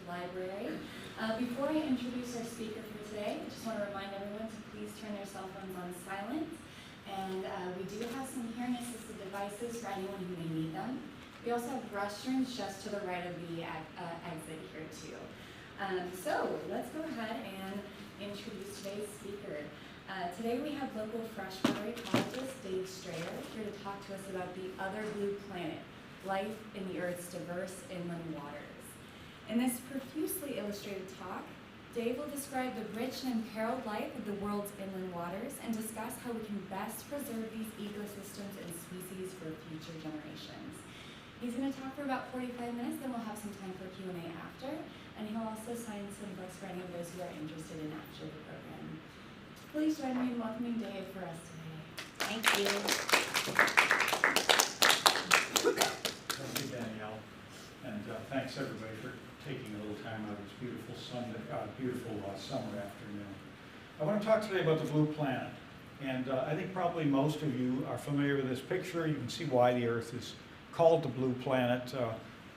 Library. Before I introduce our speaker for today, I just want to remind everyone to please turn their cell phones on silent. And we do have some hearing assisted devices for anyone who may need them. We also have restrooms just to the right of the exit here too. So let's go ahead and introduce today's speaker. Today we have local freshwater ecologist Dave Strayer here to talk to us about the other blue planet, life in the Earth's diverse inland waters. In this profusely illustrated talk, Dave will describe the rich and imperiled life of the world's inland waters and discuss how we can best preserve these ecosystems and species for future generations. He's going to talk for about 45 minutes, then we'll have some time for Q&A after, and he'll also sign some books for any of those who are interested in after the program. Please join me in welcoming Dave for us today. Thank you. Thank you, Danielle, and thanks everybody for taking a little time out of this beautiful summer afternoon. I want to talk today about the blue planet, and I think probably most of you are familiar with this picture. You can see why the Earth is called the blue planet.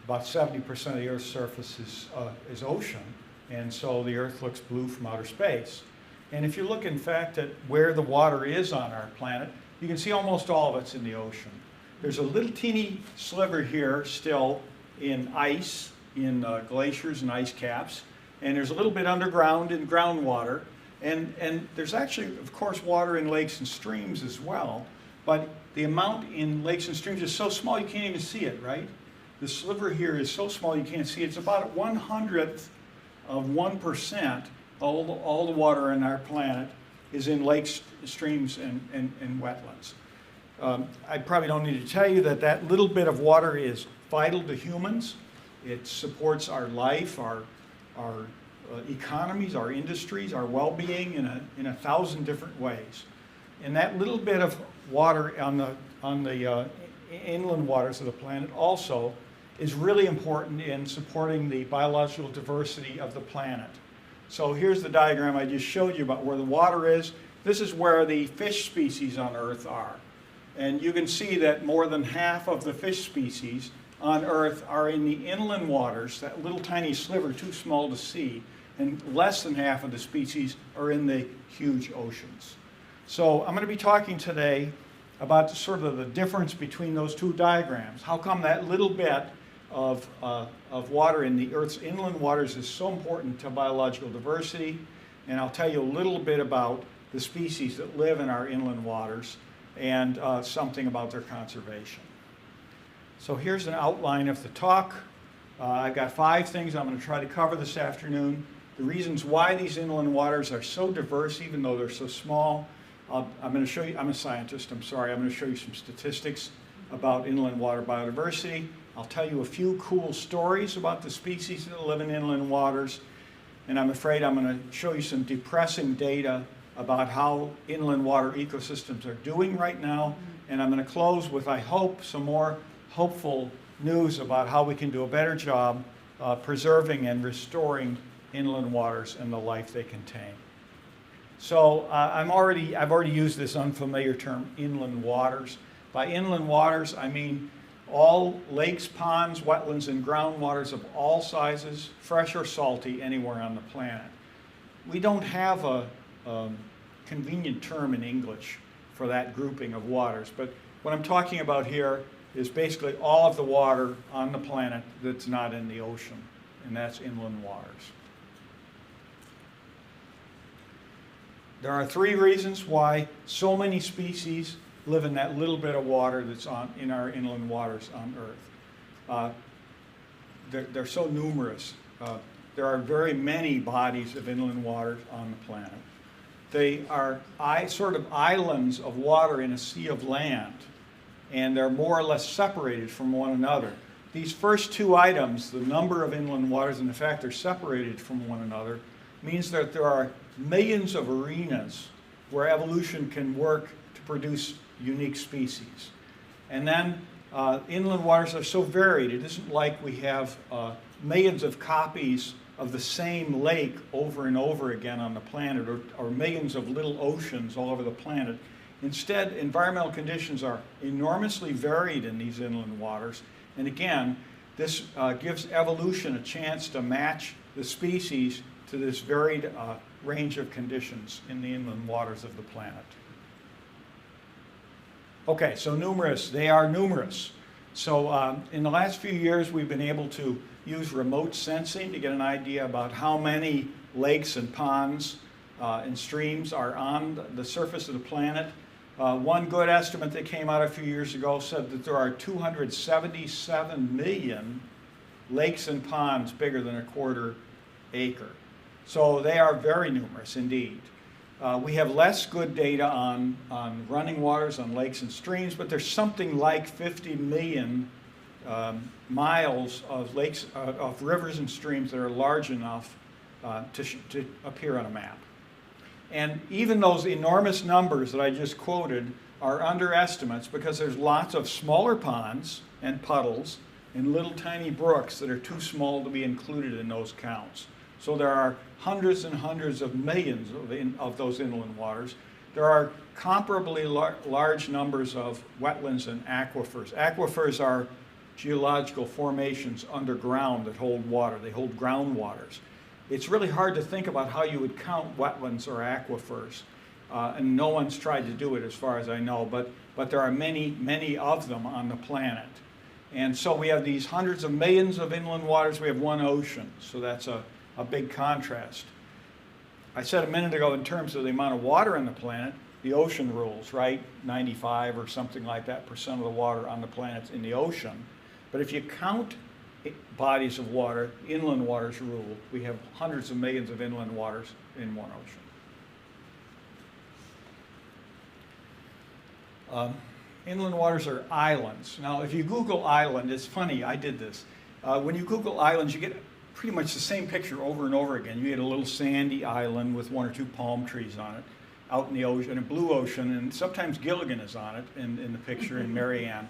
About 70% of the Earth's surface is ocean, and so the Earth looks blue from outer space. And if you look, in fact, at where the water is on our planet, you can see almost all of it's in the ocean. There's a little teeny sliver here still in ice, in glaciers and ice caps, and there's a little bit underground in groundwater, and there's actually, of course, water in lakes and streams as well, but the amount in lakes and streams is so small you can't even see it, right? The sliver here is so small you can't see it. It's about 1/100th of 1%. All the water on our planet is in lakes, streams, and wetlands. I probably don't need to tell you that that little bit of water is vital to humans. It supports our life, our economies, our industries, our well-being in 1,000 different ways. And that little bit of water on the inland waters of the planet also is really important in supporting the biological diversity of the planet. So here's the diagram I just showed you about where the water is. This is where the fish species on Earth are. And you can see that more than half of the fish species on Earth are in the inland waters, that little tiny sliver, too small to see, and less than half of the species are in the huge oceans. So I'm going to be talking today about sort of the difference between those two diagrams. How come that little bit of water in the Earth's inland waters is so important to biological diversity, and I'll tell you a little bit about the species that live in our inland waters and something about their conservation. So here's an outline of the talk. I've got 5 things I'm going to try to cover this afternoon. The reasons why these inland waters are so diverse, even though they're so small. I'm going to show you, I'm a scientist, I'm sorry, I'm going to show you some statistics about inland water biodiversity. I'll tell you a few cool stories about the species that live in inland waters, and I'm afraid I'm going to show you some depressing data about how inland water ecosystems are doing right now, and I'm going to close with, I hope, some more hopeful news about how we can do a better job preserving and restoring inland waters and the life they contain. So I've already used this unfamiliar term, inland waters. By inland waters, I mean all lakes, ponds, wetlands, and groundwaters of all sizes, fresh or salty, anywhere on the planet. We don't have a convenient term in English for that grouping of waters, but what I'm talking about here is basically all of the water on the planet that's not in the ocean, and that's inland waters. There are 3 reasons why so many species live in that little bit of water that's in our inland waters on Earth. They're so numerous. There are very many bodies of inland water on the planet. They are sort of islands of water in a sea of land, and they're more or less separated from one another. These first 2 items, the number of inland waters and the fact they're separated from one another, means that there are millions of arenas where evolution can work to produce unique species. And then inland waters are so varied. It isn't like we have millions of copies of the same lake over and over again on the planet, or millions of little oceans all over the planet. Instead, environmental conditions are enormously varied in these inland waters. And again, this gives evolution a chance to match the species to this varied range of conditions in the inland waters of the planet. Okay, so numerous, they are numerous. So in the last few years, we've been able to use remote sensing to get an idea about how many lakes and ponds and streams are on the surface of the planet. One good estimate that came out a few years ago said that there are 277 million lakes and ponds bigger than a quarter acre. So they are very numerous indeed. We have less good data on running waters, on lakes and streams, but there's something like 50 million miles of lakes, of rivers and streams that are large enough to appear on a map. And even those enormous numbers that I just quoted are underestimates because there's lots of smaller ponds and puddles and little tiny brooks that are too small to be included in those counts. So there are hundreds and hundreds of millions of those inland waters. There are comparably large numbers of wetlands and aquifers. Aquifers are geological formations underground that hold water. They hold groundwaters. It's really hard to think about how you would count wetlands or aquifers, and no one's tried to do it as far as I know, but there are many, many of them on the planet. And so we have these hundreds of millions of inland waters. We have one ocean, so that's a big contrast. I said a minute ago in terms of the amount of water on the planet, the ocean rules, right? 95 or something like that % of the water on the planet's in the ocean. But if you count bodies of water, inland waters rule. We have hundreds of millions of inland waters in one ocean. Inland waters are islands. Now, if you Google island, it's funny, I did this. When you Google islands, you get pretty much the same picture over and over again. You get a little sandy island with one or two palm trees on it out in the ocean, a blue ocean, and sometimes Gilligan is on it in the picture in Marianne.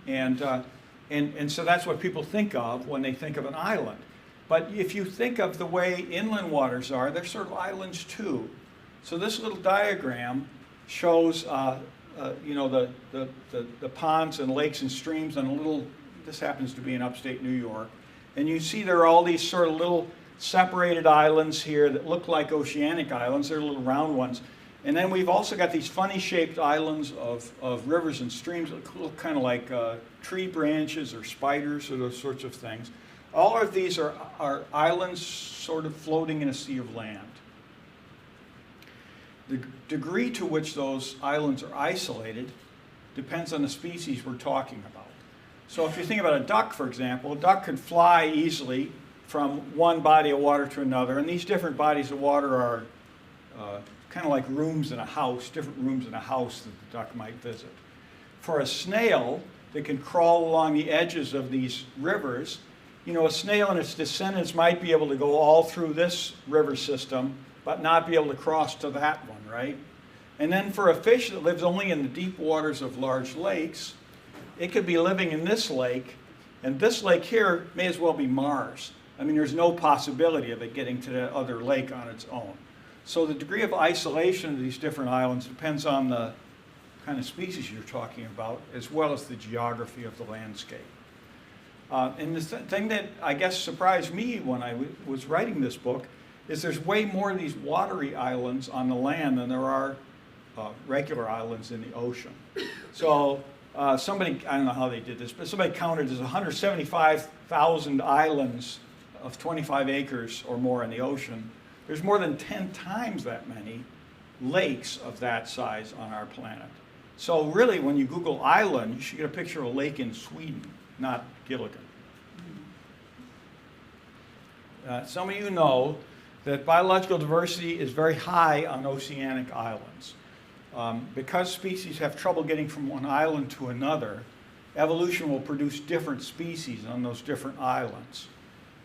And so that's what people think of when they think of an island. But if you think of the way inland waters are, they're sort of islands too. So this little diagram shows you know, the ponds and lakes and streams on a little, this happens to be in upstate New York. And you see there are all these sort of little separated islands here that look like oceanic islands. They're little round ones. And then we've also got these funny shaped islands of rivers and streams that look kind of like tree branches or spiders or those sorts of things. All of these are islands sort of floating in a sea of land. The degree to which those islands are isolated depends on the species we're talking about. So if you think about a duck, for example, a duck could fly easily from one body of water to another, and these different bodies of water are kind of like rooms in a house, different rooms in a house that the duck might visit. For a snail that can crawl along the edges of these rivers, you know, a snail and its descendants might be able to go all through this river system, but not be able to cross to that one, right? And then for a fish that lives only in the deep waters of large lakes, it could be living in this lake, and this lake here may as well be Mars. I mean, there's no possibility of it getting to that other lake on its own. So the degree of isolation of these different islands depends on the kind of species you're talking about, as well as the geography of the landscape. And the thing that I guess surprised me when I was writing this book is there's way more of these watery islands on the land than there are regular islands in the ocean. So somebody, I don't know how they did this, but somebody counted there's 175,000 islands of 25 acres or more in the ocean. There's more than 10 times that many lakes of that size on our planet. So really, when you Google island, you should get a picture of a lake in Sweden, not Gilligan. Some of you know that biological diversity is very high on oceanic islands. Because species have trouble getting from one island to another, evolution will produce different species on those different islands.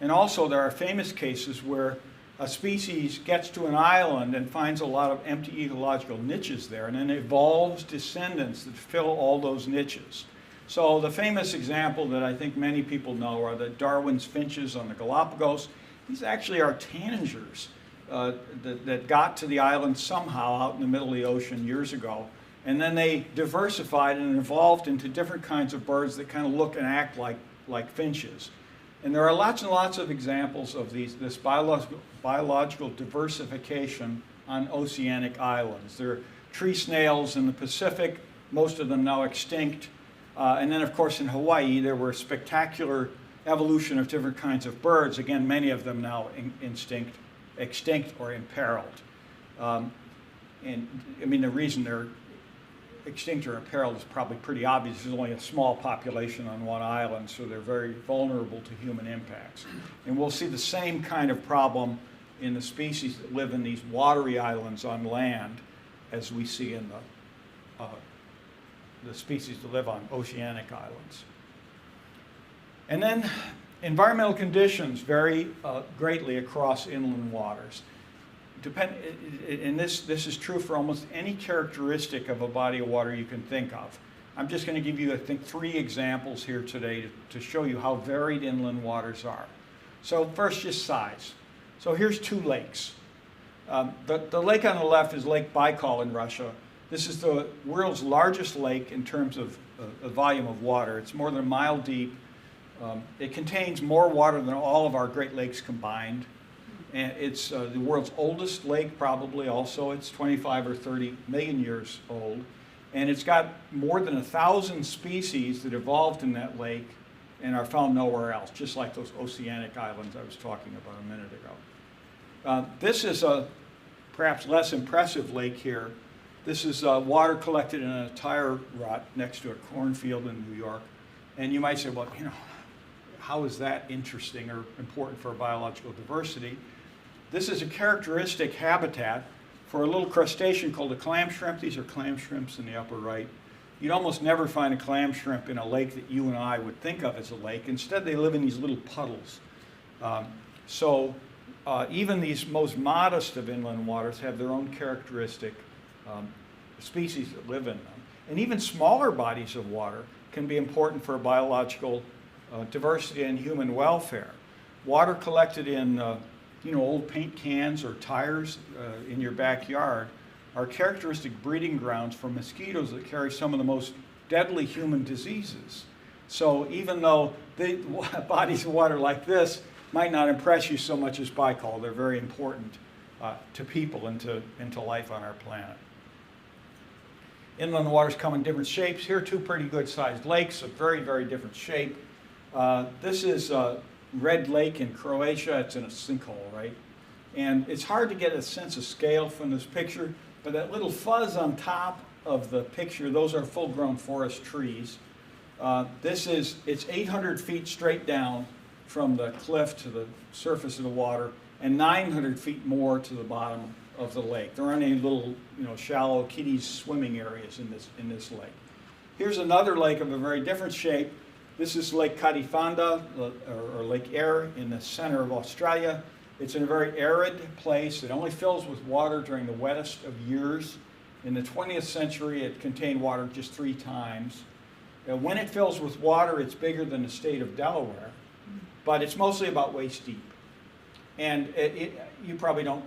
And also there are famous cases where a species gets to an island and finds a lot of empty ecological niches there and then evolves descendants that fill all those niches. So the famous example that I think many people know are the Darwin's finches on the Galapagos. These actually are tanagers that got to the island somehow out in the middle of the ocean years ago. And then they diversified and evolved into different kinds of birds that kind of look and act like finches. And there are lots and lots of examples of this biological diversification on oceanic islands. There are tree snails in the Pacific, most of them now extinct. And then, of course, in Hawaii, there were spectacular evolution of different kinds of birds. Again, many of them now extinct or imperiled. And I mean, the reason they're extinct or imperiled is probably pretty obvious. There's only a small population on one island, so they're very vulnerable to human impacts. And we'll see the same kind of problem in the species that live in these watery islands on land as we see in the species that live on oceanic islands. And then environmental conditions vary greatly across inland waters. And this is true for almost any characteristic of a body of water you can think of. I'm just going to give you, I think, 3 examples here today to show you how varied inland waters are. So first, just size. So here's 2 lakes. The lake on the left is Lake Baikal in Russia. This is the world's largest lake in terms of volume of water. It's more than a mile deep. It contains more water than all of our Great Lakes combined. And it's the world's oldest lake, probably also. It's 25 or 30 million years old. And it's got more than 1,000 species that evolved in that lake and are found nowhere else, just like those oceanic islands I was talking about a minute ago. This is a perhaps less impressive lake here. This is water collected in a tire rut next to a cornfield in New York. And you might say, well, you know, how is that interesting or important for biological diversity? This is a characteristic habitat for a little crustacean called a clam shrimp. These are clam shrimps in the upper right. You'd almost never find a clam shrimp in a lake that you and I would think of as a lake. Instead, they live in these little puddles. Even these most modest of inland waters have their own characteristic species that live in them. And even smaller bodies of water can be important for biological diversity and human welfare. Water collected in old paint cans or tires in your backyard are characteristic breeding grounds for mosquitoes that carry some of the most deadly human diseases. So even though bodies of water like this might not impress you so much as Baikal, they're very important to people and to life on our planet. Inland waters come in different shapes. Here are 2 pretty good sized lakes of very, very different shape. This is Red Lake in Croatia. It's in a sinkhole, right? And it's hard to get a sense of scale from this picture, but that little fuzz on top of the picture, those are full-grown forest trees. It's 800 feet straight down from the cliff to the surface of the water, and 900 feet more to the bottom of the lake. There aren't any little, shallow kiddies swimming areas in this lake. Here's another lake of a very different shape. This is Lake Kadifanda, or Lake Eyre, in the center of Australia. It's in a very arid place. It only fills with water during the wettest of years. In the 20th century, it contained water just 3 times. When it fills with water, it's bigger than the state of Delaware, but it's mostly about waist deep. And you probably don't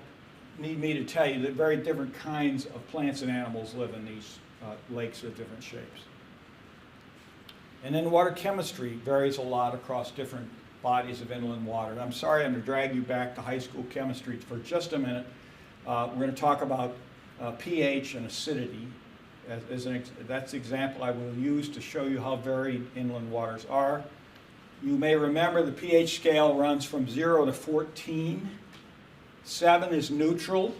need me to tell you that very different kinds of plants and animals live in these lakes of different shapes. And then water chemistry varies a lot across different bodies of inland water. And I'm sorry I'm going to drag you back to high school chemistry for just a minute. We're going to talk about pH and acidity. That's the example I will use to show you how varied inland waters are. You may remember the pH scale runs from 0 to 14. 7 is neutral.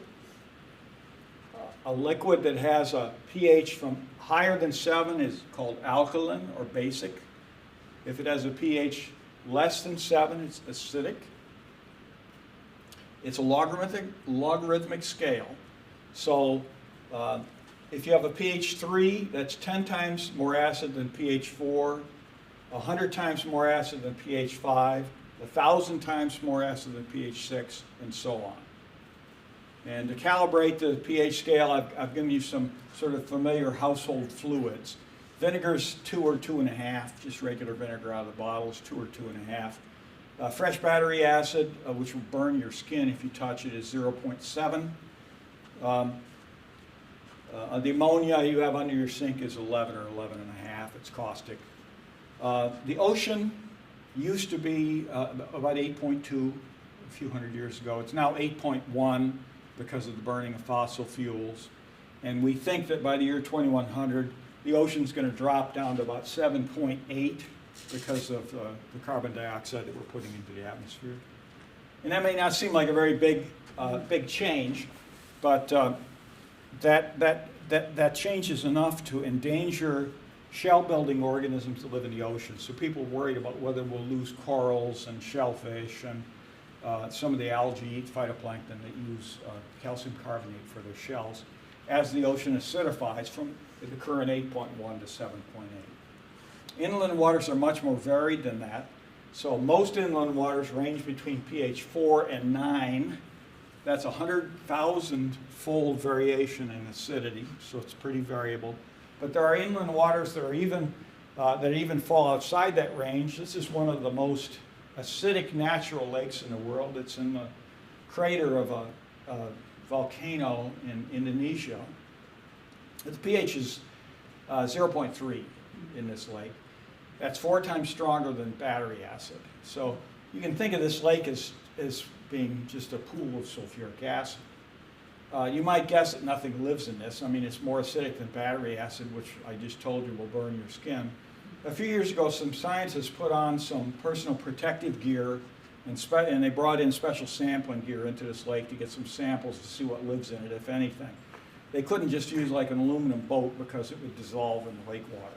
A liquid that has a pH from higher than 7 is called alkaline or basic. If it has a pH less than 7, it's acidic. It's a logarithmic scale. So if you have a pH 3, that's 10 times more acid than pH 4, 100 times more acid than pH 5, 1,000 times more acid than pH 6, and so on. And to calibrate the pH scale, I've given you some sort of familiar household fluids. Vinegar's 2 or 2.5, just regular vinegar out of the bottle is 2 or 2.5. Fresh battery acid, which will burn your skin if you touch it, is 0.7. The ammonia you have under your sink is 11 or 11.5. It's caustic. The ocean used to be about 8.2 a few hundred years ago. It's now 8.1 because of the burning of fossil fuels. And we think that by the year 2100, the ocean's going to drop down to about 7.8 because of the carbon dioxide that we're putting into the atmosphere. And that may not seem like a very big change, but that change is enough to endanger shell-building organisms that live in the ocean. So people are worried about whether we'll lose corals and shellfish, and some of the algae eat phytoplankton that use calcium carbonate for their shells as the ocean acidifies from the current 8.1 to 7.8. Inland waters are much more varied than that. So most inland waters range between pH 4 and 9. That's 100,000-fold variation in acidity, so it's pretty variable. But there are inland waters that are even fall outside that range. This is one of the most acidic natural lakes in the world. It's in the crater of a volcano in Indonesia. The pH is 0.3 in this lake. That's 4 times stronger than battery acid. So you can think of this lake as being just a pool of sulfuric acid. You might guess that nothing lives in this. I mean, it's more acidic than battery acid, which I just told you will burn your skin. A few years ago, some scientists put on some personal protective gear, and they brought in special sampling gear into this lake to get some samples to see what lives in it, if anything. They couldn't just use like an aluminum boat because it would dissolve in the lake water.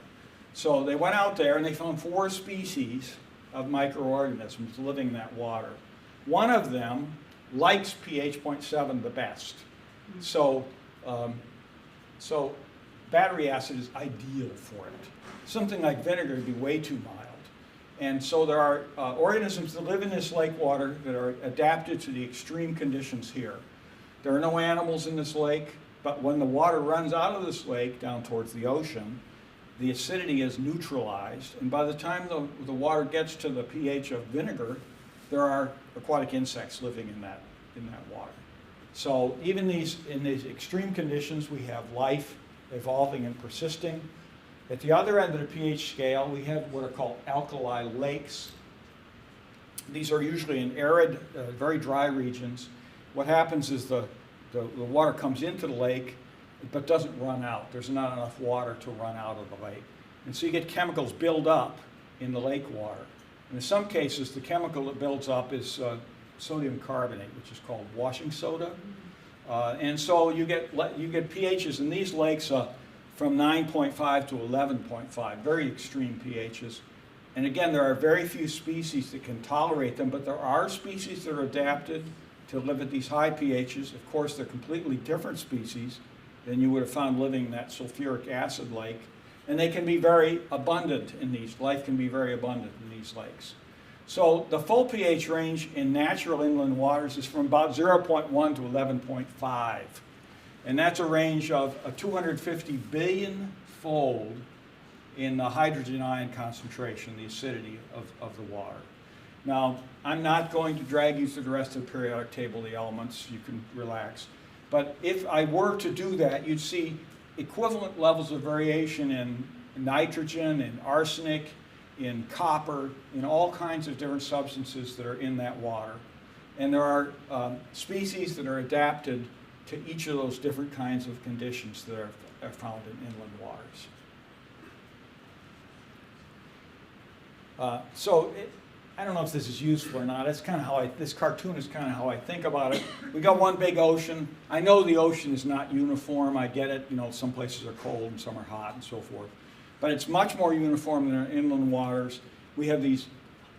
So they went out there and they found 4 species of microorganisms living in that water. One of them likes pH 0.7 the best. So battery acid is ideal for it. Something like vinegar would be way too mild. And so there are organisms that live in this lake water that are adapted to the extreme conditions here. There are no animals in this lake, but when the water runs out of this lake down towards the ocean, the acidity is neutralized, and by the time the water gets to the pH of vinegar, there are aquatic insects living in that water. So even in these extreme conditions, we have life evolving and persisting. At the other end of the pH scale, we have what are called alkali lakes. These are usually in arid, very dry regions. What happens is the water comes into the lake, but doesn't run out. There's not enough water to run out of the lake. And so you get chemicals build up in the lake water. And in some cases, the chemical that builds up is sodium carbonate, which is called washing soda. And so you get pHs in these lakes from 9.5 to 11.5, very extreme pHs. And again, there are very few species that can tolerate them, but there are species that are adapted to live at these high pHs. Of course, they're completely different species than you would have found living in that sulfuric acid lake. And they can be very abundant in these. Life can be very abundant in these lakes. So the full pH range in natural inland waters is from about 0.1 to 11.5. And that's a range of a 250 billion fold in the hydrogen ion concentration, the acidity of the water. Now, I'm not going to drag you through the rest of the periodic table of the elements. You can relax. But if I were to do that, you'd see equivalent levels of variation in nitrogen, in arsenic, in copper, in all kinds of different substances that are in that water. And there are species that are adapted to each of those different kinds of conditions that are found in inland waters. I don't know if this is useful or not. It's kind of how this cartoon is kind of how I think about it. We got one big ocean. I know the ocean is not uniform. I get it. You know, some places are cold and some are hot and so forth. But it's much more uniform than our inland waters. We have these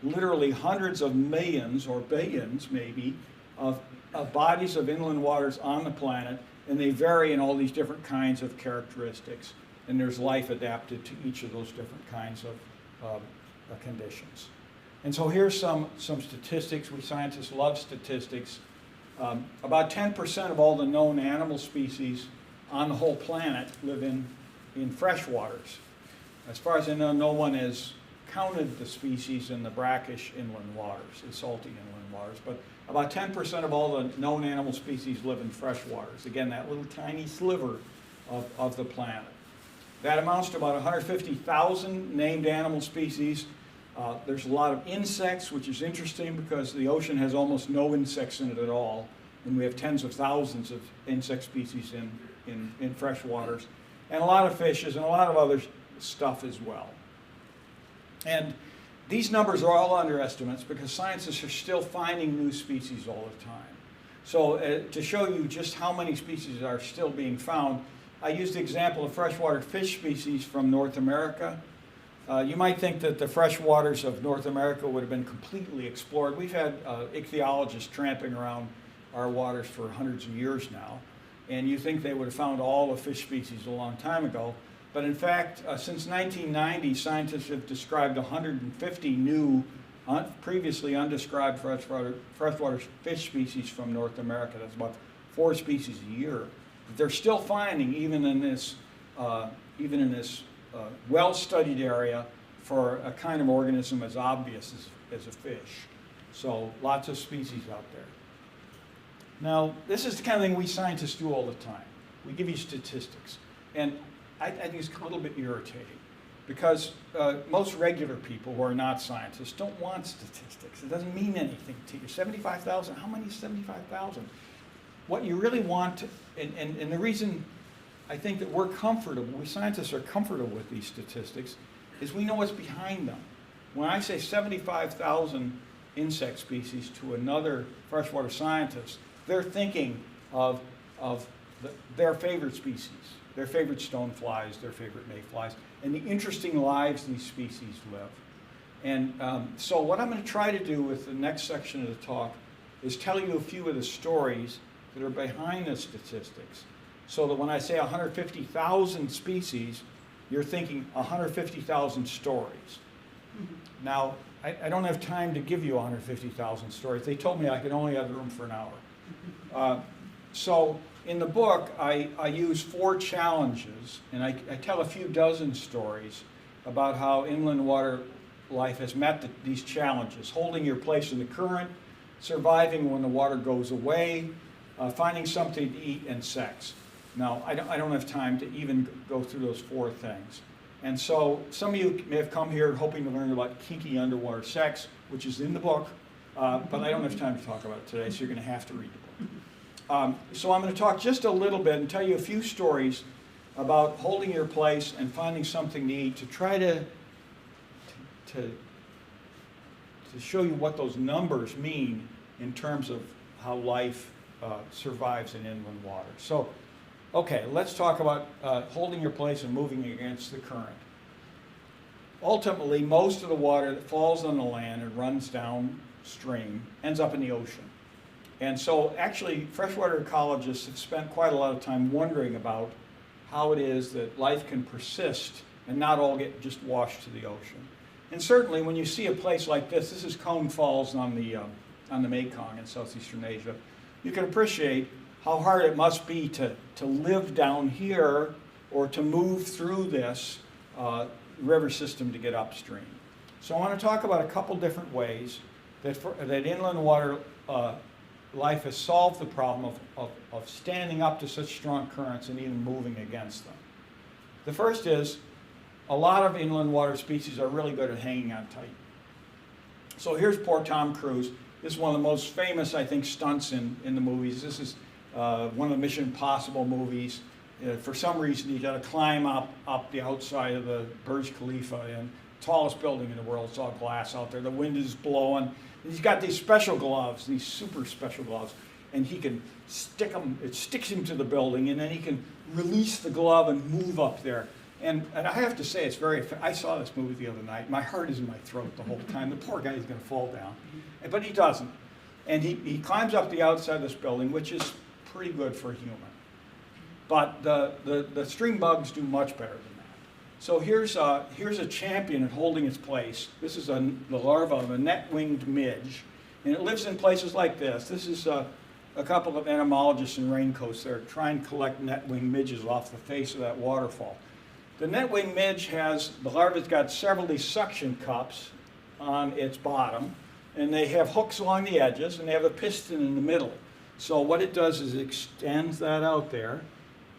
literally hundreds of millions or billions maybe of bodies of inland waters on the planet, and they vary in all these different kinds of characteristics. And there's life adapted to each of those different kinds of conditions. And so here's some statistics. We scientists love statistics. About 10% of all the known animal species on the whole planet live in freshwaters. As far as I know, no one has counted the species in the brackish inland waters, the salty inland waters, but about 10% of all the known animal species live in freshwaters. Again, that little tiny sliver of the planet. That amounts to about 150,000 named animal species. There's a lot of insects, which is interesting because the ocean has almost no insects in it at all. And we have tens of thousands of insect species in fresh waters. And a lot of fishes and a lot of other stuff as well. And these numbers are all underestimates because scientists are still finding new species all the time. So to show you just how many species are still being found, I used the example of freshwater fish species from North America. You might think that the freshwaters of North America would have been completely explored. We've had ichthyologists tramping around our waters for hundreds of years now, and you think they would have found all the fish species a long time ago. But in fact, since 1990, scientists have described 150 new, previously undescribed freshwater fish species from North America. That's about 4 species a year. But they're still finding, even in this well-studied area, for a kind of organism as obvious as a fish. So lots of species out there. Now, this is the kind of thing we scientists do all the time. We give you statistics. And I think it's a little bit irritating because most regular people who are not scientists don't want statistics. It doesn't mean anything to you. 75,000, how many is 75,000? What you really want, and the reason I think that we're comfortable, we scientists are comfortable with these statistics, is we know what's behind them. When I say 75,000 insect species to another freshwater scientist, they're thinking of their favorite species, their favorite stoneflies, their favorite mayflies, and the interesting lives these species live. And so what I'm going to try to do with the next section of the talk is tell you a few of the stories that are behind the statistics, so that when I say 150,000 species, you're thinking 150,000 stories. Now, I don't have time to give you 150,000 stories. They told me I could only have room for an hour. So in the book, I use 4 challenges, and I tell a few dozen stories about how inland water life has met these challenges: holding your place in the current, surviving when the water goes away, finding something to eat, and sex. Now, I don't have time to even go through those 4 things. And so some of you may have come here hoping to learn about kinky underwater sex, which is in the book, but I don't have time to talk about it today, so you're going to have to read the book. So I'm going to talk just a little bit and tell you a few stories about holding your place and finding something to eat to try to show you what those numbers mean in terms of how life survives in inland water. So, okay, let's talk about holding your place and moving against the current. Ultimately, most of the water that falls on the land and runs downstream ends up in the ocean. And so actually, freshwater ecologists have spent quite a lot of time wondering about how it is that life can persist and not all get just washed to the ocean. And certainly, when you see a place like this is Cone Falls on the Mekong in southeastern Asia, you can appreciate how hard it must be to live down here or to move through this river system to get upstream. So I want to talk about a couple different ways that inland water life has solved the problem of standing up to such strong currents and even moving against them. The first is a lot of inland water species are really good at hanging on tight. So here's poor Tom Cruise. This is one of the most famous, I think, stunts in the movies. This is one of the Mission Impossible movies. For some reason, he's got to climb up the outside of the Burj Khalifa, and tallest building in the world. It's all glass out there. The wind is blowing. And he's got these special gloves, these super special gloves, and he can stick them. It sticks him to the building, and then he can release the glove and move up there. And I have to say, it's very. I saw this movie the other night. My heart is in my throat the whole time. The poor guy is going to fall down, but he doesn't. And he climbs up the outside of this building, which is pretty good for a human. But the stream bugs do much better than that. So here's a champion at holding its place. This is the larva of a net-winged midge, and it lives in places like this. This is a couple of entomologists in raincoats there trying to collect net-winged midges off the face of that waterfall. The net-winged midge the larva's got several of these suction cups on its bottom, and they have hooks along the edges, and they have a piston in the middle. So what it does is it extends that out there,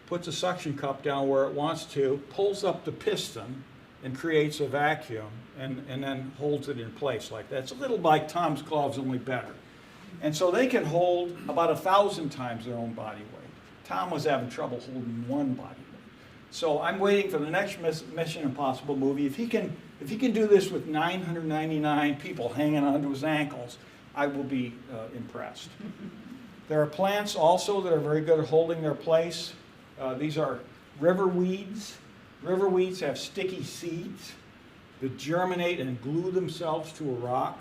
puts a suction cup down where it wants to, pulls up the piston, and creates a vacuum and then holds it in place like that. It's a little like Tom's gloves, only better. And so they can hold about 1,000 times their own body weight. Tom was having trouble holding one body weight. So I'm waiting for the next Mission Impossible movie. If he can do this with 999 people hanging onto his ankles, I will be impressed. There are plants also that are very good at holding their place. These are river weeds. River weeds have sticky seeds that germinate and glue themselves to a rock,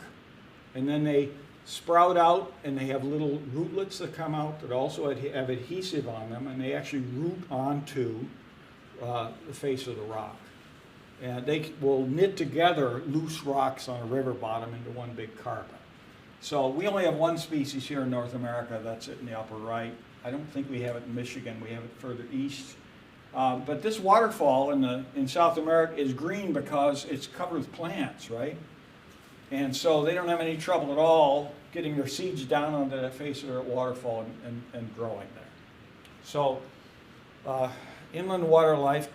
and then they sprout out, and they have little rootlets that come out that also have adhesive on them, and they actually root onto the face of the rock. And they will knit together loose rocks on a river bottom into one big carpet. So we only have one species here in North America. That's it in the upper right. I don't think we have it in Michigan. We have it further east. But this waterfall in South America is green because it's covered with plants, right? And so they don't have any trouble at all getting their seeds down onto the face of the waterfall and growing there. So inland water life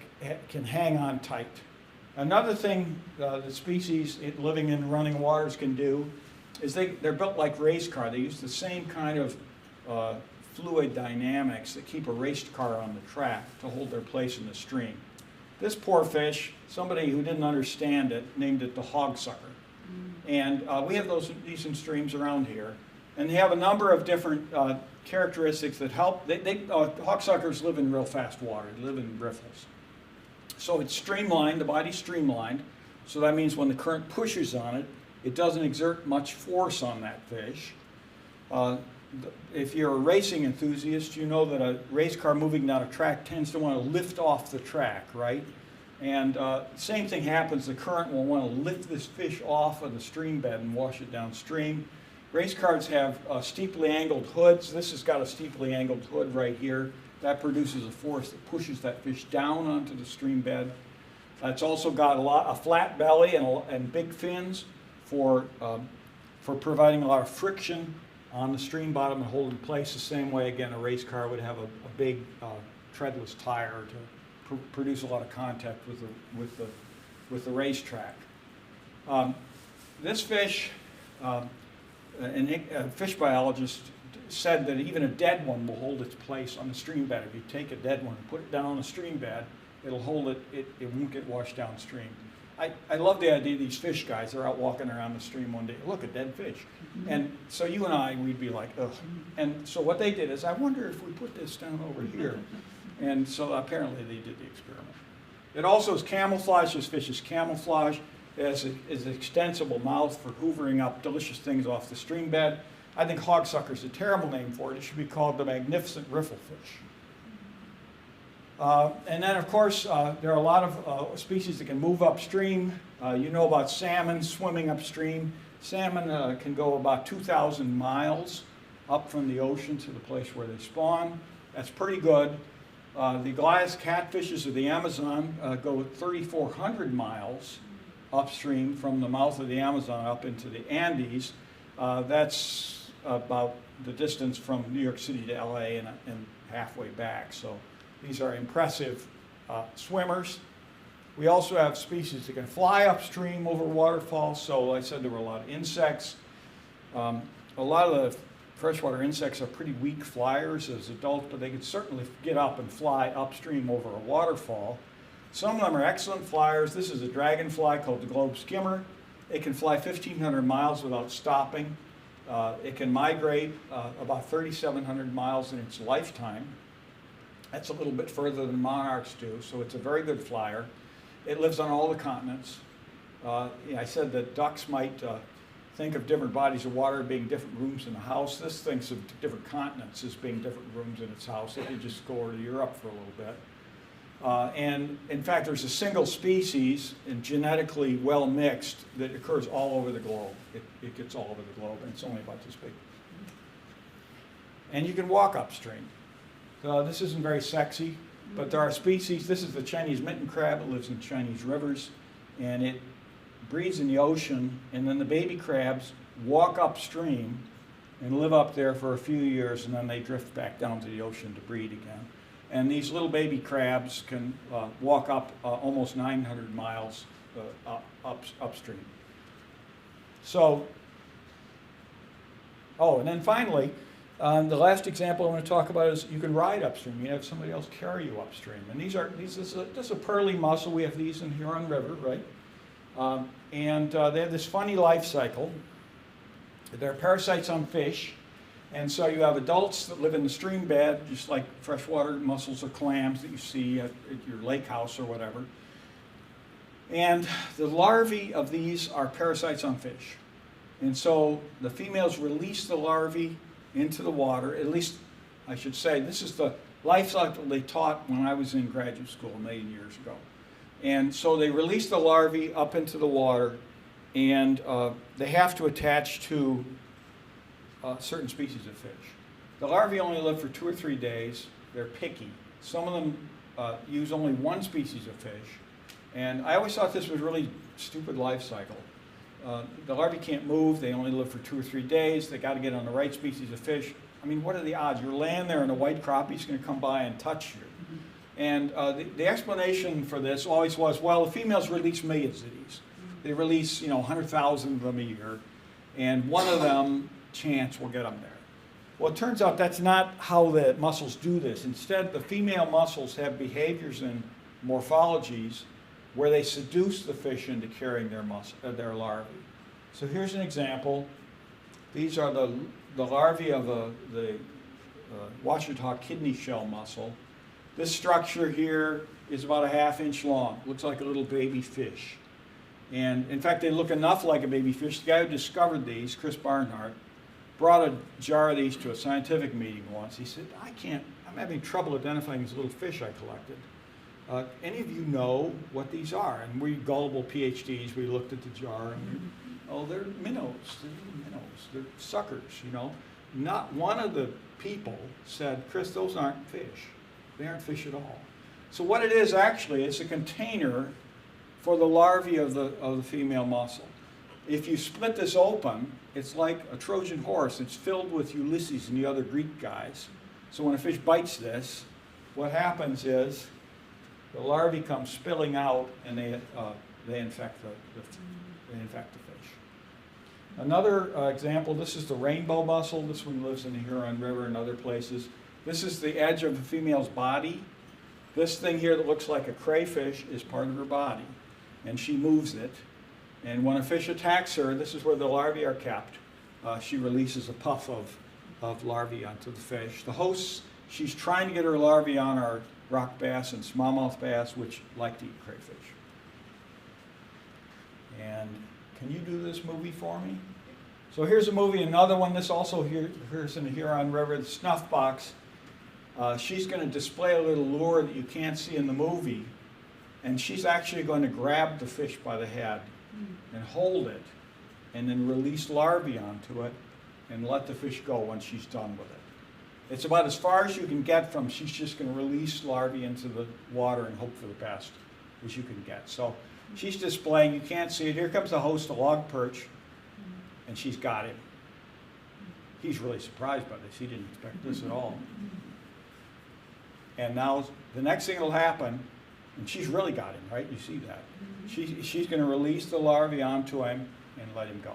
can hang on tight. Another thing that species living in running waters can do is they're built like race car. They use the same kind of fluid dynamics that keep a race car on the track to hold their place in the stream. This poor fish, somebody who didn't understand it, named it the hogsucker. And we have these in streams around here. And they have a number of different characteristics that help. Hogsuckers live in real fast water. They live in riffles. So it's streamlined, the body's streamlined. So that means when the current pushes on it, it doesn't exert much force on that fish. If you're a racing enthusiast, you know that a race car moving down a track tends to want to lift off the track, right? And same thing happens, the current will want to lift this fish off of the stream bed and wash it downstream. Race cars have steeply angled hoods. This has got a steeply angled hood right here. That produces a force that pushes that fish down onto the stream bed. It's also got a flat belly and big fins for providing a lot of friction on the stream bottom and holding place the same way, again, a race car would have a big treadless tire to produce a lot of contact with the racetrack. This fish, a fish biologist said that even a dead one will hold its place on the stream bed. If you take a dead one and put it down on the stream bed, it'll hold it, it won't get washed downstream. I love the idea of these fish guys. They're out walking around the stream one day. Look, a dead fish. And so you and I, we'd be like, ugh. And so what they did is, I wonder if we put this down over here. And so apparently they did the experiment. It also is camouflage. This fish is camouflage. It has an extensible mouth for hoovering up delicious things off the stream bed. I think hogsucker is a terrible name for it. It should be called the magnificent riffle fish. And then, of course, there are a lot of species that can move upstream. You know about salmon swimming upstream. Salmon can go about 2,000 miles up from the ocean to the place where they spawn. That's pretty good. The Goliath catfishes of the Amazon go 3,400 miles upstream from the mouth of the Amazon up into the Andes. That's about the distance from New York City to LA and halfway back. So these are impressive swimmers. We also have species that can fly upstream over waterfalls. So like I said, there were a lot of insects. A lot of the freshwater insects are pretty weak flyers as adults, but they can certainly get up and fly upstream over a waterfall. Some of them are excellent flyers. This is a dragonfly called the globe skimmer. It can fly 1,500 miles without stopping. It can migrate about 3,700 miles in its lifetime. That's a little bit further than monarchs do, so it's a very good flyer. It lives on all the continents. I said that ducks might think of different bodies of water being different rooms in a house. This thinks of different continents as being different rooms in its house. It could just go over to Europe for a little bit. And in fact, there's a single species, and genetically well mixed, that occurs all over the globe. It gets all over the globe, and it's only about this big. And you can walk upstream. This isn't very sexy, but there are species. This is the Chinese mitten crab. It lives in Chinese rivers, and it breeds in the ocean, and then the baby crabs walk upstream and live up there for a few years, and then they drift back down to the ocean to breed again. And these little baby crabs can walk up almost 900 miles upstream. So, and then finally, the last example I want to talk about is you can ride upstream. You have somebody else carry you upstream. And this is a pearly mussel. We have these in Huron River, right? And they have this funny life cycle. They're parasites on fish. And so you have adults that live in the stream bed, just like freshwater mussels or clams that you see at your lake house or whatever. And the larvae of these are parasites on fish. And so the females release the larvae into the water. At least, I should say, this is the life cycle they taught when I was in graduate school a million years ago. And so they release the larvae up into the water, and they have to attach to certain species of fish. The larvae only live for 2 or 3 days. They're picky. Some of them use only one species of fish. And I always thought this was a really stupid life cycle. The larvae can't move. They only live for 2 or 3 days. They got to get on the right species of fish. I mean, what are the odds? You're laying there and a white crappie's going to come by and touch you. And the explanation for this always was, well, the females release millions of these. They release, 100,000 of them a year, and one of them, chance, will get them there. Well, it turns out that's not how the mussels do this. Instead, the female mussels have behaviors and morphologies where they seduce the fish into carrying their larvae. So here's an example. These are the larvae of the Washita kidney shell mussel. This structure here is about a ½ inch long. Looks like a little baby fish. And in fact, they look enough like a baby fish. The guy who discovered these, Chris Barnhart, brought a jar of these to a scientific meeting once. He said, I'm having trouble identifying these little fish I collected. Any of you know what these are? And we gullible PhDs, we looked at the jar and they're minnows. They're little minnows. They're suckers, Not one of the people said, Chris, those aren't fish. They aren't fish at all. So what it is actually, it's a container for the larvae of the female mussel. If you split this open, it's like a Trojan horse. It's filled with Ulysses and the other Greek guys. So when a fish bites this, what happens is the larvae come spilling out, and they infect the fish. Another example, this is the rainbow mussel. This one lives in the Huron River and other places. This is the edge of the female's body. This thing here that looks like a crayfish is part of her body, and she moves it. And when a fish attacks her, this is where the larvae are kept. She releases a puff of larvae onto the fish. The hosts, she's trying to get her larvae on our rock bass and smallmouth bass, which like to eat crayfish. And can you do this movie for me? So here's a movie, another one. This also here's in the Huron River, the snuff box. She's going to display a little lure that you can't see in the movie, and she's actually going to grab the fish by the head and hold it, and then release larvae onto it and let the fish go when she's done with it. It's about as far as you can get from she's just going to release larvae into the water and hope for the best as you can get. So she's displaying, you can't see it. Here comes the host, a log perch, and she's got him. He's really surprised by this. He didn't expect this at all. And now the next thing that'll happen, and she's really got him, right? You see that. She's going to release the larvae onto him and let him go.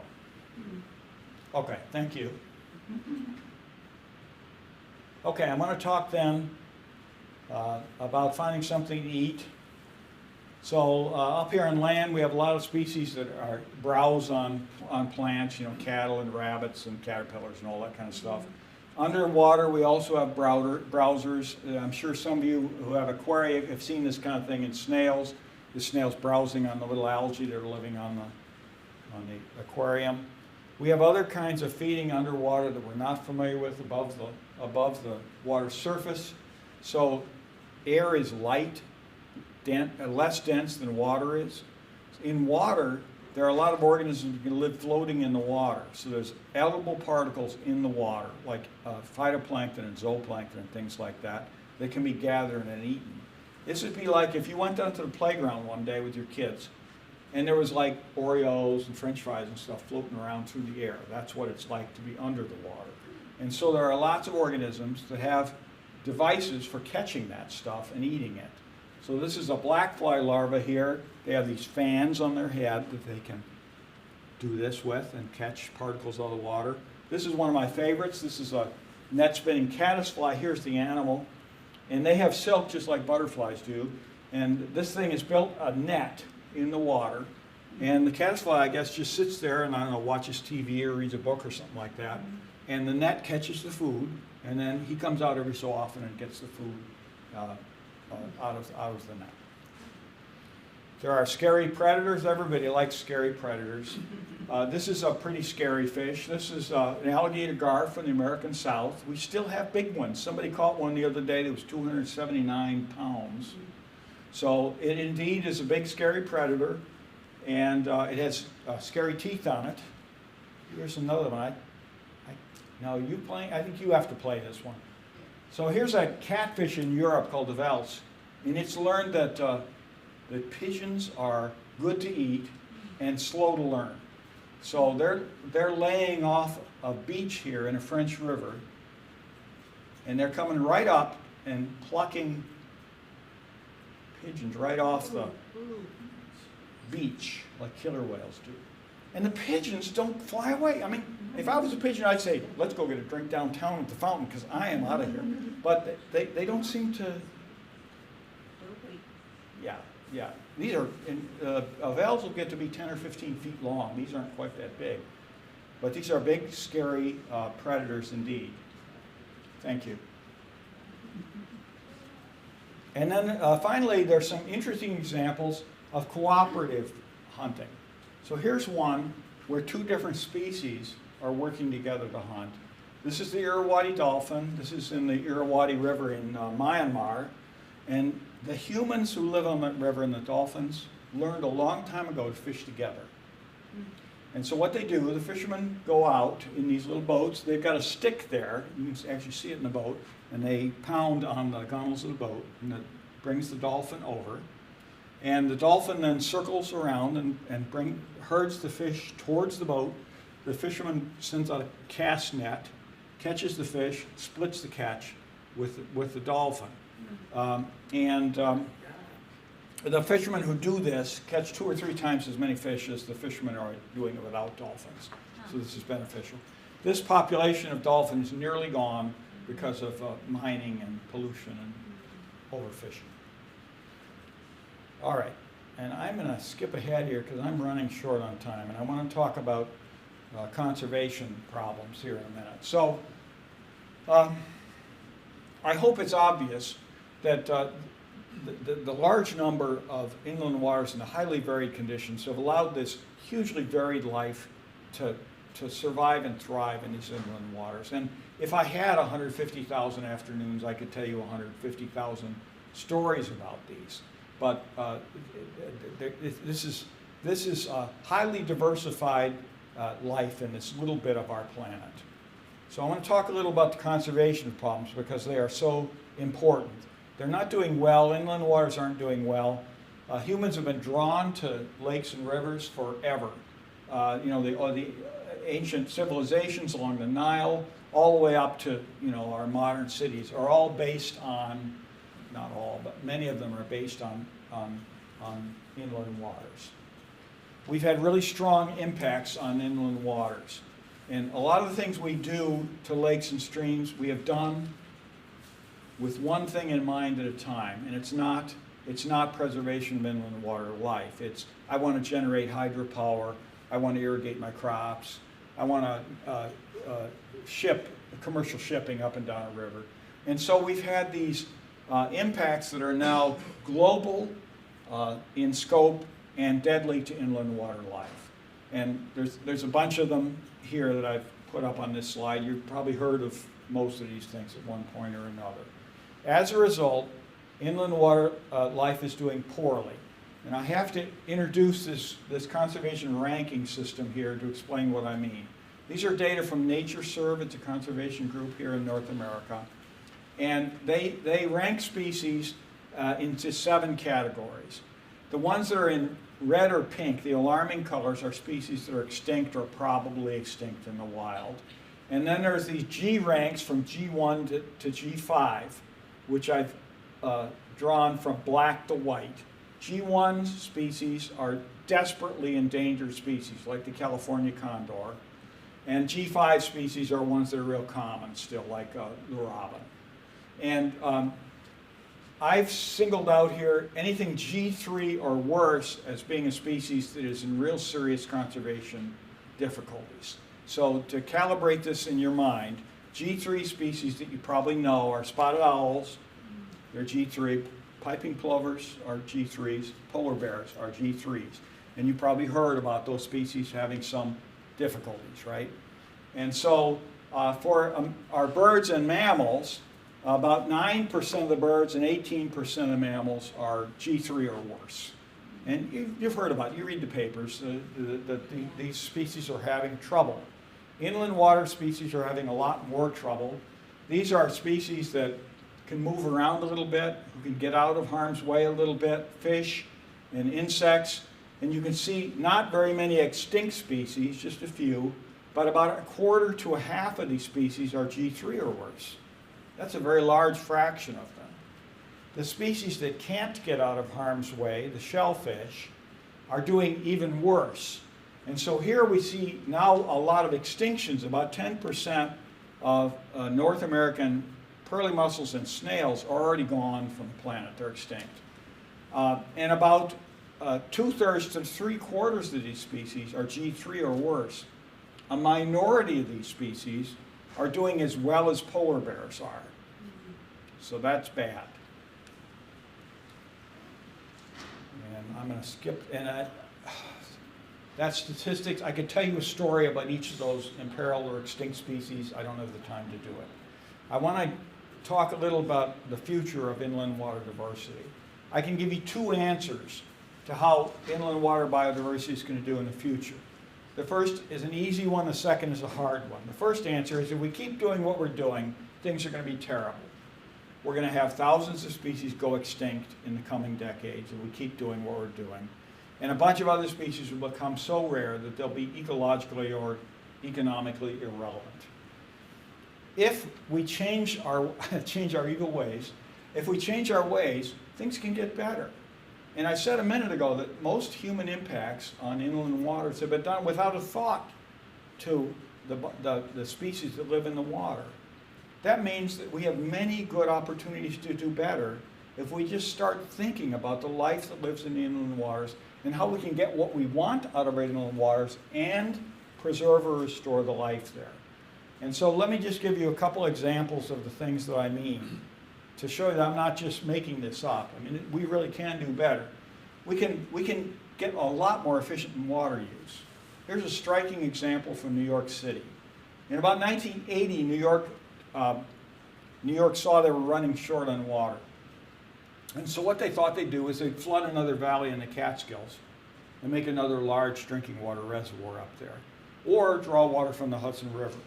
Okay, thank you. Okay, I'm going to talk then about finding something to eat. So up here on land, we have a lot of species that are browse on plants, cattle and rabbits and caterpillars and all that kind of stuff. Underwater, we also have browsers. I'm sure some of you who have aquaria have seen this kind of thing in snails. The snails browsing on the little algae that are living on the aquarium. We have other kinds of feeding underwater that we're not familiar with above the water surface. So air is light, less dense than water is. In water, there are a lot of organisms that can live floating in the water. So there's algal particles in the water, like phytoplankton and zooplankton and things like that, that can be gathered and eaten. This would be like if you went down to the playground one day with your kids, and there was like Oreos and French fries and stuff floating around through the air. That's what it's like to be under the water. And so there are lots of organisms that have devices for catching that stuff and eating it. So this is a black fly larva here. They have these fans on their head that they can do this with and catch particles out of the water. This is one of my favorites. This is a net spinning caddisfly. Here's the animal. And they have silk just like butterflies do. And this thing has built a net in the water. And the caddisfly, I guess, just sits there and, I don't know, watches TV or reads a book or something like that. And the net catches the food, and then he comes out every so often and gets the food out of the net. There are scary predators. Everybody likes scary predators. This is a pretty scary fish. This is an alligator gar from the American South. We still have big ones. Somebody caught one the other day that was 279 pounds. So it indeed is a big scary predator, and it has scary teeth on it. Here's another one. Now you playing? I think you have to play this one. So here's a catfish in Europe called the Wels, and it's learned that that pigeons are good to eat and slow to learn. So they're laying off a beach here in a French river, and they're coming right up and plucking pigeons right off the beach like killer whales do. And the pigeons don't fly away. I mean, if I was a pigeon, I'd say, let's go get a drink downtown at the fountain because I am out of here. But they don't seem to. Yeah. These are, Wels will get to be 10 or 15 feet long. These aren't quite that big. But these are big, scary predators indeed. Thank you. And then finally, there's some interesting examples of cooperative hunting. So here's one where two different species are working together to hunt. This is the Irrawaddy dolphin. This is in the Irrawaddy River in Myanmar. And the humans who live on that river and the dolphins learned a long time ago to fish together. And so what they do, the fishermen go out in these little boats. They've got a stick there. You can actually see it in the boat. And they pound on the gunnels of the boat, and it brings the dolphin over. And the dolphin then circles around and herds the fish towards the boat. The fisherman sends out a cast net, catches the fish, splits the catch with the dolphin. The fishermen who do this catch 2 or 3 times as many fish as the fishermen are doing it without dolphins. So this is beneficial. This population of dolphins is nearly gone because of mining and pollution and overfishing. All right, and I'm going to skip ahead here because I'm running short on time, and I want to talk about conservation problems here in a minute. So I hope it's obvious that the large number of inland waters and the highly varied conditions have allowed this hugely varied life to survive and thrive in these inland waters. And if I had 150,000 afternoons, I could tell you 150,000 stories about these. But this is a highly diversified life in this little bit of our planet. So I want to talk a little about the conservation problems because they are so important. They're not doing well. Inland waters aren't doing well. Humans have been drawn to lakes and rivers forever. The ancient civilizations along the Nile, all the way up to our modern cities, are all based on, not all, but many of them are based on inland waters. We've had really strong impacts on inland waters. And a lot of the things we do to lakes and streams, we have done with one thing in mind at a time. And it's not preservation of inland water life. It's, I want to generate hydropower. I want to irrigate my crops. I want to ship, commercial shipping up and down a river. And so we've had these impacts that are now global in scope and deadly to inland water life. And there's a bunch of them here that I've put up on this slide. You've probably heard of most of these things at one point or another. As a result, inland water life is doing poorly. And I have to introduce this conservation ranking system here to explain what I mean. These are data from NatureServe. It's a conservation group here in North America. And they rank species into 7 categories. The ones that are in red or pink, the alarming colors, are species that are extinct or probably extinct in the wild. And then there's these G ranks from G1 to G5. which I've drawn from black to white. G1 species are desperately endangered species, like the California condor. And G5 species are ones that are real common still, like the robin. And I've singled out here anything G3 or worse as being a species that is in real serious conservation difficulties. So to calibrate this in your mind, G3 species that you probably know are spotted owls, they're G3, piping plovers are G3s, polar bears are G3s. And you probably heard about those species having some difficulties, right? And so for our birds and mammals, about 9% of the birds and 18% of the mammals are G3 or worse. And you've heard about it, you read the papers, these species are having trouble. Inland water species are having a lot more trouble. These are species that can move around a little bit, who can get out of harm's way a little bit, fish and insects. And you can see not very many extinct species, just a few, but about a quarter to a half of these species are G3 or worse. That's a very large fraction of them. The species that can't get out of harm's way, the shellfish, are doing even worse. And so here we see now a lot of extinctions. About 10% of North American pearly mussels and snails are already gone from the planet. They're extinct. And about 2/3 to 3/4 of these species are G3 or worse. A minority of these species are doing as well as polar bears are. So that's bad. And I'm going to skip, and that's statistics. I could tell you a story about each of those imperiled or extinct species. I don't have the time to do it. I want to talk a little about the future of inland water diversity. I can give you two answers to how inland water biodiversity is going to do in the future. The first is an easy one, the second is a hard one. The first answer is if we keep doing what we're doing, things are going to be terrible. We're going to have thousands of species go extinct in the coming decades if we keep doing what we're doing. And a bunch of other species will become so rare that they'll be ecologically or economically irrelevant. If we change our evil ways, if we change our ways, things can get better. And I said a minute ago that most human impacts on inland waters have been done without a thought to the species that live in the water. That means that we have many good opportunities to do better if we just start thinking about the life that lives in the inland waters and how we can get what we want out of inland waters and preserve or restore the life there. And so let me just give you a couple examples of the things that I mean to show you that I'm not just making this up. I mean, we really can do better. We can get a lot more efficient in water use. Here's a striking example from New York City. In about 1980, New York saw they were running short on water. And so what they thought they'd do is they'd flood another valley in the Catskills and make another large drinking water reservoir up there, or draw water from the Hudson River.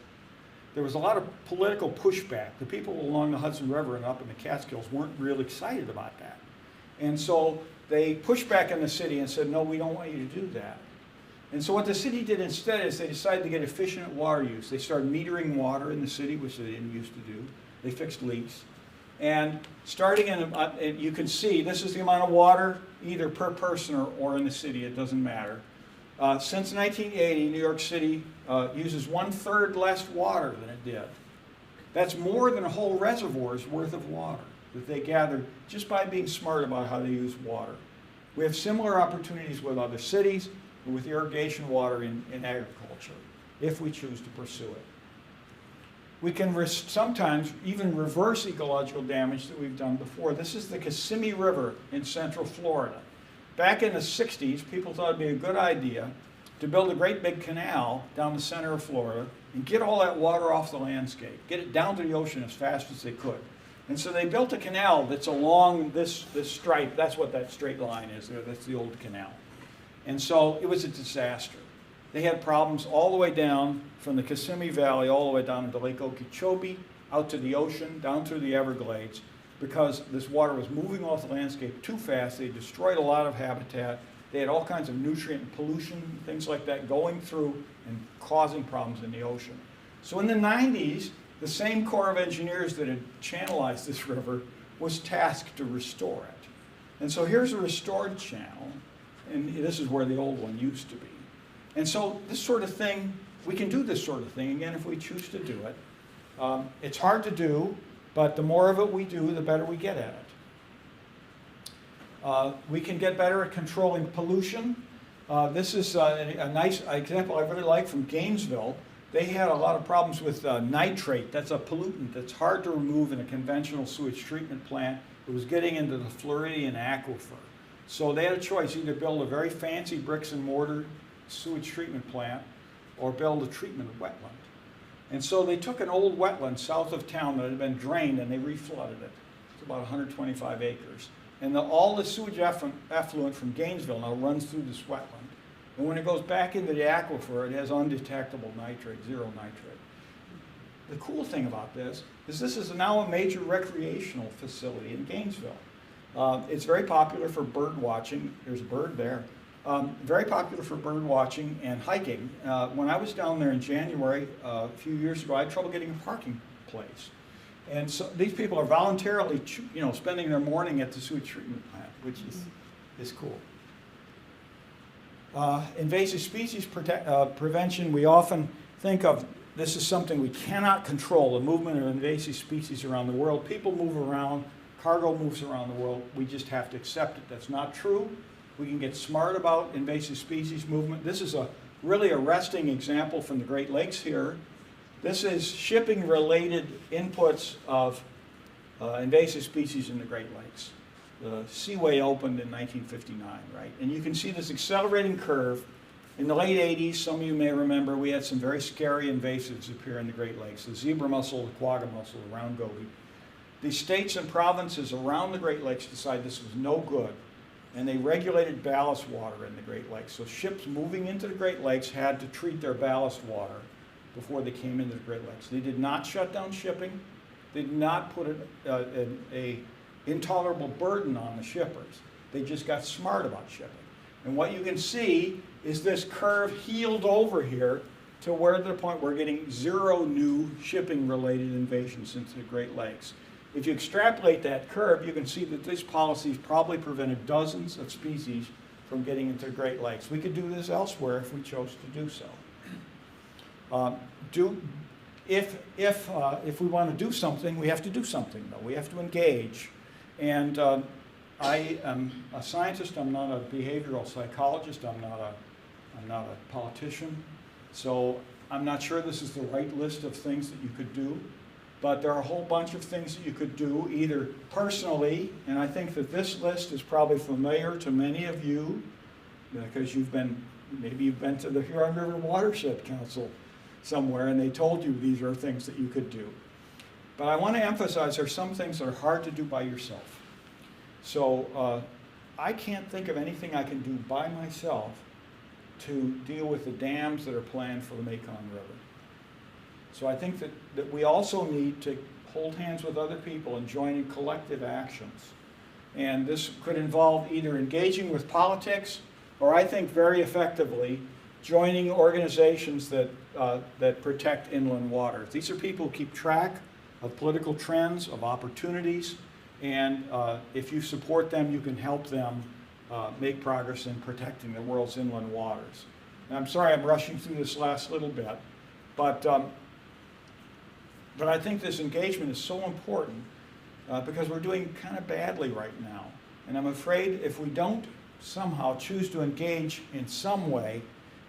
There was a lot of political pushback. The people along the Hudson River and up in the Catskills weren't real excited about that. And so they pushed back in the city and said, no, we don't want you to do that. And so what the city did instead is they decided to get efficient water use. They started metering water in the city, which they didn't used to do. They fixed leaks. And starting in, you can see, this is the amount of water, either per person or in the city, it doesn't matter. Since 1980, New York City uses 1/3 less water than it did. That's more than a whole reservoir's worth of water that they gathered just by being smart about how they use water. We have similar opportunities with other cities, and with irrigation water in agriculture, if we choose to pursue it. We can sometimes even reverse ecological damage that we've done before. This is the Kissimmee River in central Florida. Back in the 60s, people thought it'd be a good idea to build a great big canal down the center of Florida and get all that water off the landscape, get it down to the ocean as fast as they could. And so they built a canal that's along this stripe. That's what that straight line is there. That's the old canal. And so it was a disaster. They had problems all the way down from the Kissimmee Valley, all the way down into Lake Okeechobee, out to the ocean, down through the Everglades, because this water was moving off the landscape too fast. They destroyed a lot of habitat. They had all kinds of nutrient pollution, things like that, going through and causing problems in the ocean. So in the 90s, the same Corps of Engineers that had channelized this river was tasked to restore it. And so here's a restored channel, and this is where the old one used to be. And so this sort of thing, we can do this sort of thing again if we choose to do it. It's hard to do, but the more of it we do, the better we get at it. We can get better at controlling pollution. This is a nice example I really like from Gainesville. They had a lot of problems with nitrate. That's a pollutant that's hard to remove in a conventional sewage treatment plant. It was getting into the Floridian aquifer. So they had a choice, either build a very fancy bricks and mortar sewage treatment plant or build a treatment wetland. And so they took an old wetland south of town that had been drained and they reflooded it. It's about 125 acres. And all the sewage effluent from Gainesville now runs through this wetland. And when it goes back into the aquifer, it has undetectable nitrate, zero nitrate. The cool thing about this is now a major recreational facility in Gainesville. It's very popular for bird watching. There's a bird there. Very popular for bird watching and hiking. When I was down there in January a few years ago, I had trouble getting a parking place. And so these people are voluntarily, spending their morning at the sewage treatment plant, which is cool. Invasive species prevention, we often think of this as something we cannot control, the movement of invasive species around the world. People move around, cargo moves around the world, we just have to accept it. That's not true. We can get smart about invasive species movement. This is really arresting example from the Great Lakes here. This is shipping-related inputs of invasive species in the Great Lakes. The seaway opened in 1959, right? And you can see this accelerating curve. In the late 80s, some of you may remember, we had some very scary invasives appear in the Great Lakes. The zebra mussel, the quagga mussel, the round goby. The states and provinces around the Great Lakes decided this was no good, and they regulated ballast water in the Great Lakes. So ships moving into the Great Lakes had to treat their ballast water before they came into the Great Lakes. They did not shut down shipping. They did not put an intolerable burden on the shippers. They just got smart about shipping. And what you can see is this curve healed over here to where the point we're getting zero new shipping-related invasions into the Great Lakes. If you extrapolate that curve, you can see that these policies probably prevented dozens of species from getting into the Great Lakes. We could do this elsewhere if we chose to do so. If we want to do something, we have to do something, though. We have to engage. And I am a scientist. I'm not a behavioral psychologist. I'm not a politician. So I'm not sure this is the right list of things that you could do. But there are a whole bunch of things that you could do, either personally, and I think that this list is probably familiar to many of you, because maybe you've been to the Huron River Watershed Council somewhere, and they told you these are things that you could do. But I want to emphasize there are some things that are hard to do by yourself. So I can't think of anything I can do by myself to deal with the dams that are planned for the Mekong River. So I think that we also need to hold hands with other people and join in collective actions. And this could involve either engaging with politics or, I think very effectively, joining organizations that protect inland waters. These are people who keep track of political trends, of opportunities, and if you support them, you can help them make progress in protecting the world's inland waters. And I'm sorry I'm rushing through this last little bit, but I think this engagement is so important because we're doing kind of badly right now. And I'm afraid if we don't somehow choose to engage in some way,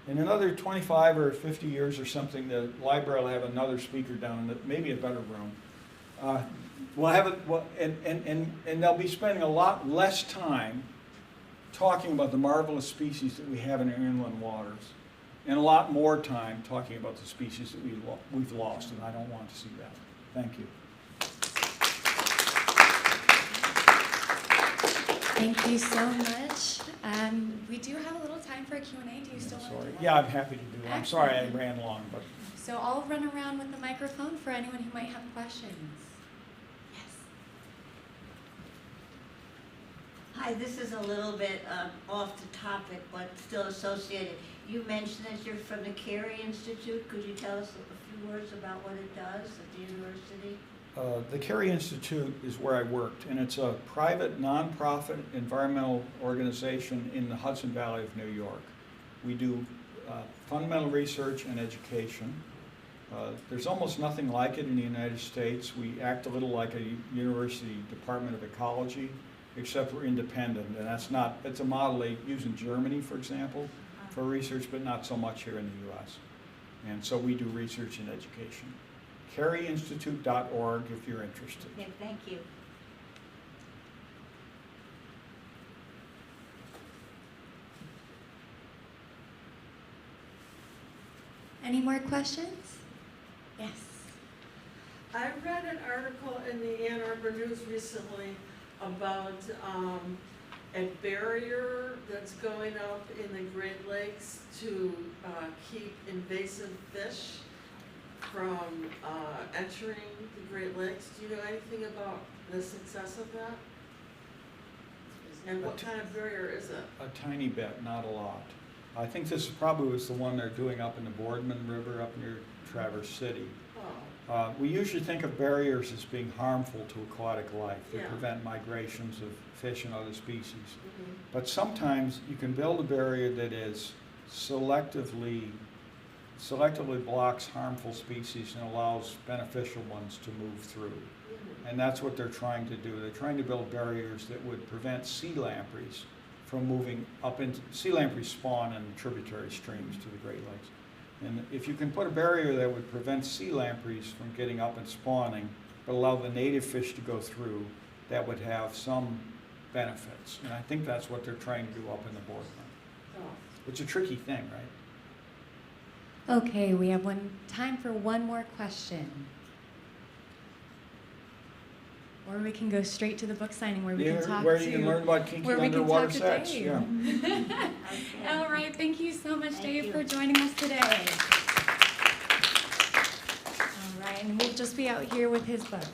in another 25 or 50 years or something, the library will have another speaker down in maybe a better room. We'll have it, and they'll be spending a lot less time talking about the marvelous species that we have in our inland waters, and a lot more time talking about the species that we've lost, and I don't want to see that. Thank you. Thank you so much. We do have a little time for a Q&A. Do you still want to do that? Yeah, I'm happy to do that. I'm sorry I ran long, but. So I'll run around with the microphone for anyone who might have questions. Yes. Hi, this is a little bit off the topic, but still associated. You mentioned that you're from the Carey Institute. Could you tell us a few words about what it does at the university? The Carey Institute is where I worked, and it's a private, nonprofit environmental organization in the Hudson Valley of New York. We do fundamental research and education. There's almost nothing like it in the United States. We act a little like a university department of ecology, except we're independent, and it's a model they use in Germany, for example, for research, but not so much here in the US. And so we do research and education. CareyInstitute.org if you're interested. Okay, thank you. Any more questions? Yes. I read an article in the Ann Arbor News recently about a barrier that's going up in the Great Lakes to keep invasive fish from entering the Great Lakes. Do you know anything about the success of that? And what kind of barrier is it? A tiny bit, not a lot. I think this probably was the one they're doing up in the Boardman River up near Traverse City. Oh, We usually think of barriers as being harmful to aquatic life. They Yeah. prevent migrations of fish and other species. mhm. But sometimes you can build a barrier that is selectively blocks harmful species and allows beneficial ones to move through. Mhm. And that's what they're trying to do. They're trying to build barriers that would prevent sea lampreys from moving up into, sea lampreys spawn in tributary streams to the Great Lakes. And if you can put a barrier that would prevent sea lampreys from getting up and spawning, but allow the native fish to go through, that would have some benefits. And I think that's what they're trying to do up in the Boardman. Oh. It's a tricky thing, right? Okay, we have time for one more question. Or we can go straight to the book signing where we can talk where to you can learn about kinky where we can underwater talk to sex. Dave. Yeah. Okay. All right, thank you so much, Thank Dave, you. for joining us today. All right, and we'll just be out here with his books.